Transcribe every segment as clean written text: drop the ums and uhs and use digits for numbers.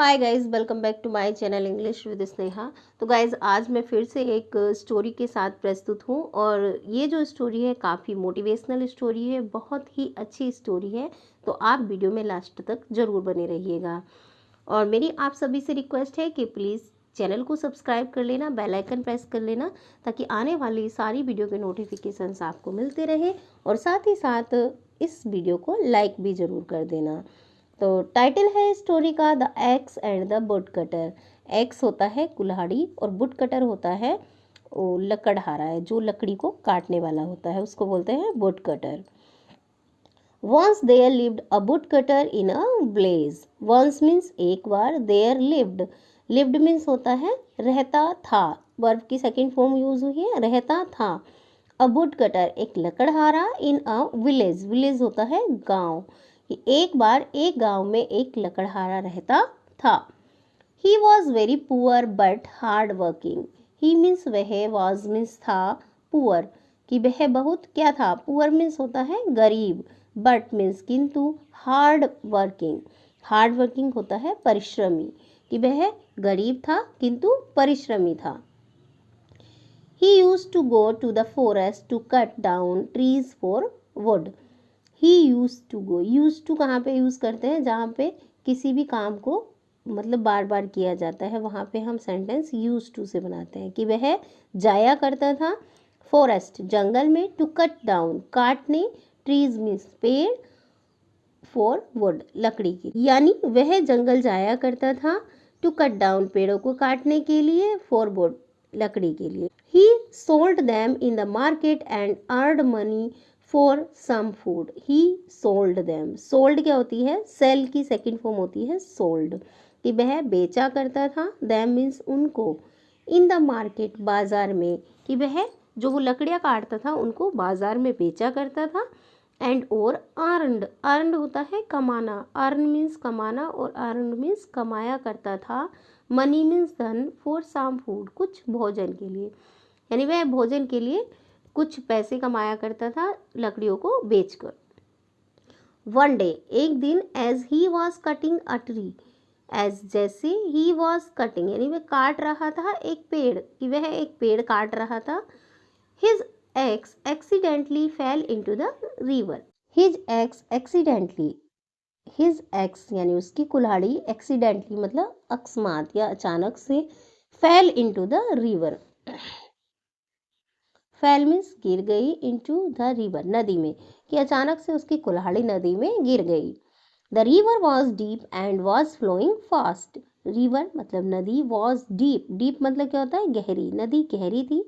Hi guys, welcome back to my channel English with Sneha. तो guys, आज मैं फिर से एक स्टोरी के साथ प्रस्तुत हूँ और ये जो स्टोरी है काफ़ी मोटिवेशनल स्टोरी है, बहुत ही अच्छी स्टोरी है। तो आप वीडियो में लास्ट तक ज़रूर बने रहिएगा। और मेरी आप सभी से रिक्वेस्ट है कि प्लीज़ चैनल को सब्सक्राइब कर लेना, बेल आइकन प्रेस कर लेना, ताकि आने वाली सारी वीडियो के नोटिफिकेशंस आपको मिलते रहे। और साथ ही साथ इस वीडियो को लाइक भी ज़रूर कर देना। तो टाइटल है स्टोरी का the x and the wood cutter. X होता है कुल्हाड़ी और वुड कटर होता है वो लकड़हारा है, जो लकड़ी को काटने वाला होता है, उसको बोलते हैं wood cutter. Once there lived a wood cutter in a village. Once means एक बार, देयर लिव्ड, लिव्ड मीन्स होता है रहता था, वर्ब की सेकंड फॉर्म यूज हुई है रहता था। अ वुड कटर एक लकड़हारा, इन अ विलेज, विलेज होता है गांव। एक बार एक गांव में एक लकड़हारा रहता था। He was very poor but hard working. He means वह, वॉज मीन्स था, पुअर कि वह बहुत क्या था, पुअर मीन्स होता है गरीब, बट मीन्स किंतु, हार्ड वर्किंग, हार्ड वर्किंग होता है परिश्रमी, कि वह गरीब था किंतु परिश्रमी था। He used to go to the forest to cut down trees for wood. He used to go, used to कहाँ पे यूज़ करते हैं, जहाँ पे किसी भी काम को मतलब बार बार किया जाता है, वहाँ पे हम सेंटेंस यूज टू से बनाते हैं कि वह जाया करता था फॉरेस्ट जंगल में, टू कट डाउन काटने, ट्रीज मीन्स पेड़, फॉर वुड लकड़ी की, यानी वह जंगल जाया करता था टू कट डाउन पेड़ों को काटने के लिए, फॉर वुड लकड़ी के लिए। He sold them in the market and earned money for some food. He sold them. Sold क्या होती है, sell की सेकंड फॉर्म होती है sold, कि वह बेचा करता था, them means उनको, in the market बाजार में, कि वह जो वो लकड़ियाँ काटता था उनको बाजार में बेचा करता था। एंड और अर्नड, अर्नड होता है कमाना, अर्न मीन्स कमाना और अर्नड मीन्स कमाया करता था। मनी मीन्स धन, फॉर सम फूड कुछ भोजन के लिए, यानी वह भोजन के लिए कुछ पैसे कमाया करता था लकड़ियों को बेचकर। वन डे एक दिन, as he was cutting a tree, as जैसे, ही वॉज कटिंग यानी वह काट रहा था एक पेड़, कि वह एक पेड़ काट रहा था। His ex accidentally fail into the river. His ex accidentally, his ex यानी उसकी कुल्हाड़ी, एक्सीडेंटली मतलब अकस्मात या अचानक से, fail into the river, fail means गिर गई, इनटू द रिवर नदी में, कि अचानक से उसकी कुल्हाड़ी नदी में गिर गई। The river was deep and was flowing fast. River मतलब नदी, वॉज डीप, डीप मतलब क्या होता है गहरी, नदी गहरी थी,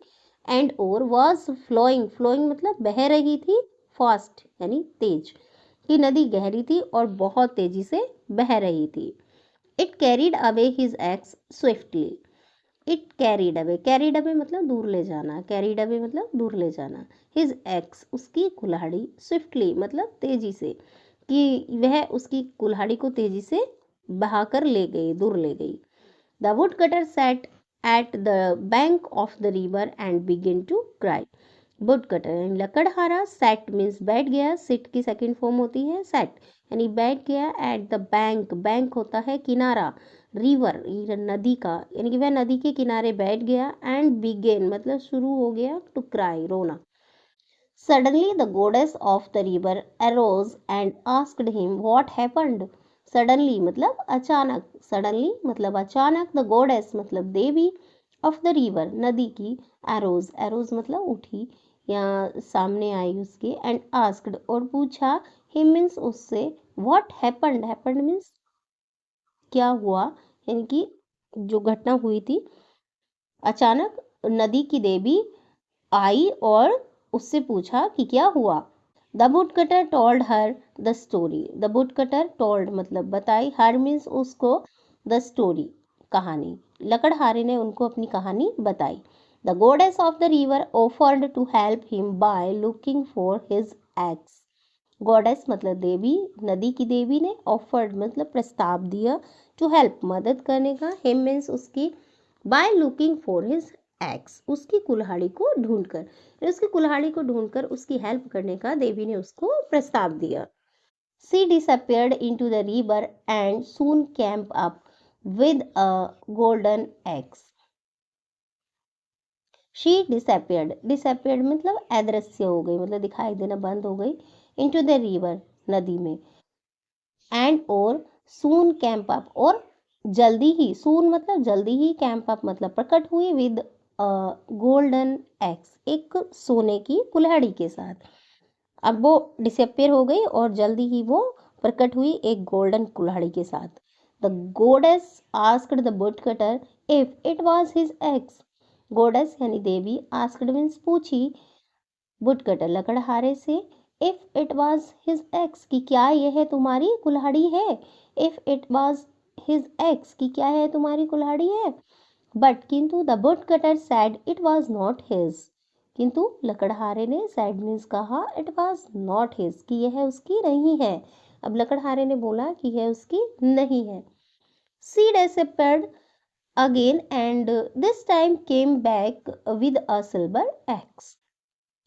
एंड और वॉज फ्लोइंग, फ्लोइंग मतलब बह रही थी, फास्ट यानी तेज, कि नदी गहरी थी और बहुत तेजी से बह रही थी। It carried away his ex swiftly. It carried away मतलब दूर ले जाना, कैरिड अवे मतलब दूर ले जाना। हिज एक्स उसकी कुल्हाड़ी, स्विफ्टली मतलब तेजी से, कि वह उसकी कुल्हाड़ी को तेजी से बहाकर ले गई, दूर ले गई। The would cutter sat at the bank of the river and begin to cry. Woodcutter लकड़हारा, सैट मीन्स बैठ गया, सिट की सेकंड फॉर्म होती है सैट, यानी बैठ गया, एट द बैंक, बैंक होता है किनारा, रिवर नदी का, यानी कि वह नदी के किनारे बैठ गया, एंड बिगेन मतलब शुरू हो गया, टू क्राई रोना। Suddenly the goddess of the river arose and asked him what happened. Suddenly मतलब अचानक, सडनली मतलब अचानक, द गोडेस मतलब देवी, ऑफ द रिवर नदी की, एरोज, एरोज मतलब उठी या सामने आई उसके, एंड आस्क्ड और पूछा, हिम मीन्स उससे, व्हाट हैपेंड, हैपेंड मीन्स क्या हुआ, यानी कि जो घटना हुई थी। अचानक नदी की देवी आई और उससे पूछा कि क्या हुआ। The would cutter told her the story. The would cutter told मतलब बताई, हर मीन्स उसको, द स्टोरी कहानी, लकड़हारे ने उनको अपनी कहानी बताई। The goddess of the river offered to help him by looking for his axe. Goddess मतलब देवी, नदी की देवी ने, ऑफर्ड मतलब प्रस्ताव दिया, टू हेल्प मदद करने का, हिम मीन्स उसकी, bye looking for his x उसकी कुल्हाड़ी को ढूंढकर, उसकी कुल्हाड़ी को ढूंढकर उसकी हेल्प करने का देवी ने उसको प्रस्ताव दिया। She disappeared into the river and soon came up. with a golden axe. She disappeared. Disappeared मतलब अदृश्य हो गई, मतलब दिखाई देना बंद हो गई. Into the river, नदी में. And और soon came up, और जल्दी ही. soon मतलब जल्दी ही. Came up मतलब प्रकट हुई. With a golden axe, एक सोने की कुल्हाड़ी के साथ. अब वो डिसअपियर हो गई और जल्दी ही वो प्रकट हुई एक गोल्डन कुल्हाड़ी के साथ. The गोडेस asked the woodcutter if it was his ex. गोडेस यानी देवी. आस्क्ड मीन्स पूछी. वुडकटर लकड़हारे से. If it was his ex कि क्या यह तुम्हारी कुल्हाड़ी है. If it was his ex कि क्या है तुम्हारी कुल्हाड़ी है. बट किंतु the woodcutter said it was not his. किंतु लकड़हारे ने सैड मीन्स कहा इट वाज नॉट हिज कि यह उसकी नहीं है. अब लकड़हारे ने बोला कि यह उसकी नहीं है. She disappeared again and this time came back with a silver axe.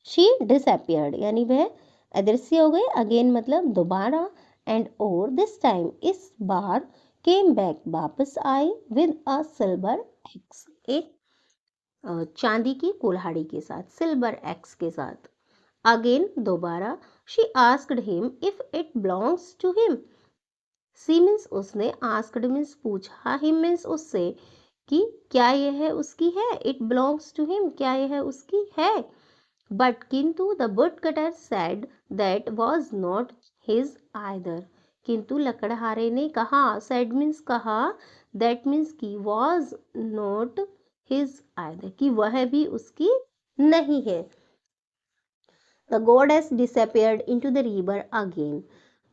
She disappeared यानी वह अदृश्य हो गई. अगेन मतलब दोबारा. एंड और दिस टाइम इस बार. केम बैक वापस आई. विद अ सिल्वर एक्स एक चांदी की कुल्हाड़ी के साथ. सिल्वर एक्स के साथ. अगेन दोबारा. She asked him if it belongs to him. She means उसने. आस्क्ड मीन्स पूछा. हिम मीन्स उससे कि क्या यह उसकी है. इट बिलोंग्स टू हिम क्या यह उसकी है. बट किंतु the woodcutter said that was not his either. किंतु लकड़हारे ने कहा. सेड मीन्स कहा. दैट मीन्स की. वाज नॉट हिज आइदर कि वह भी उसकी नहीं है. The गोडेस disappeared into the river again.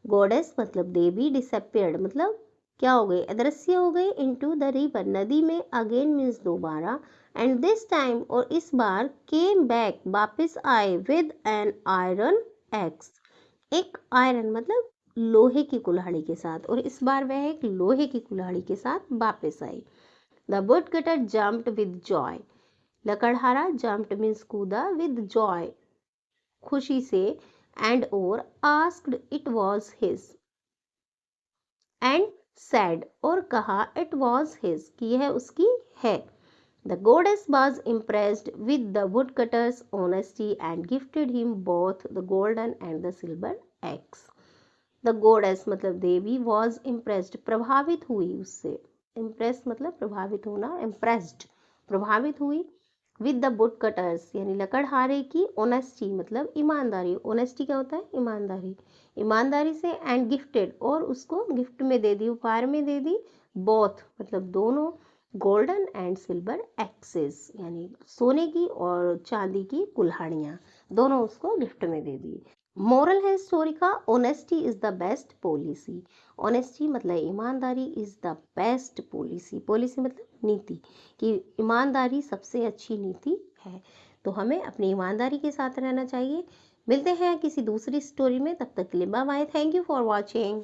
गोडेस मतलब देवी. डिसअपियर्ड मतलब क्या हो गई. अदृश्य हो गई. इनटू द रिवर नदी में. अगेन मीन्स दोबारा. एंड दिस टाइम और इस बार. केम बैक वापस आए. विद एन आयरन एक्स एक आयरन मतलब लोहे की कुल्हाड़ी के साथ. और इस बार वह एक लोहे की कुल्हाड़ी के साथ वापस आई. The woodcutter jumped with joy. लकड़हारा jumped means कूदा. with joy खुशी से. and और asked it was his. and said और कहा it was his कि यह उसकी है. The goddess was impressed with the woodcutter's honesty and gifted him both the golden and the silver axe. The goddess मतलब देवी. was impressed प्रभावित हुई उससे. इम्प्रेस मतलब प्रभावित होना. इम्प्रेस्ड प्रभावित हुई. विद द वुड कटर्स यानी लकड़हारे की. ऑनेस्टी मतलब ईमानदारी. ऑनेस्टी क्या होता है. ईमानदारी. ईमानदारी से. एंड गिफ्टेड और उसको गिफ्ट में दे दी. उपहार में दे दी. बोथ मतलब दोनों. गोल्डन एंड सिल्वर एक्सेस यानी सोने की और चांदी की कुल्हाड़ियाँ दोनों उसको गिफ्ट में दे दी. मोरल है स्टोरी का. Honesty is the best policy. Honesty मतलब ईमानदारी. Is the best policy. Policy मतलब नीति. कि ईमानदारी सबसे अच्छी नीति है. तो हमें अपनी ईमानदारी के साथ रहना चाहिए. मिलते हैं किसी दूसरी स्टोरी में. तब तक के लिए bye bye. Thank you for watching.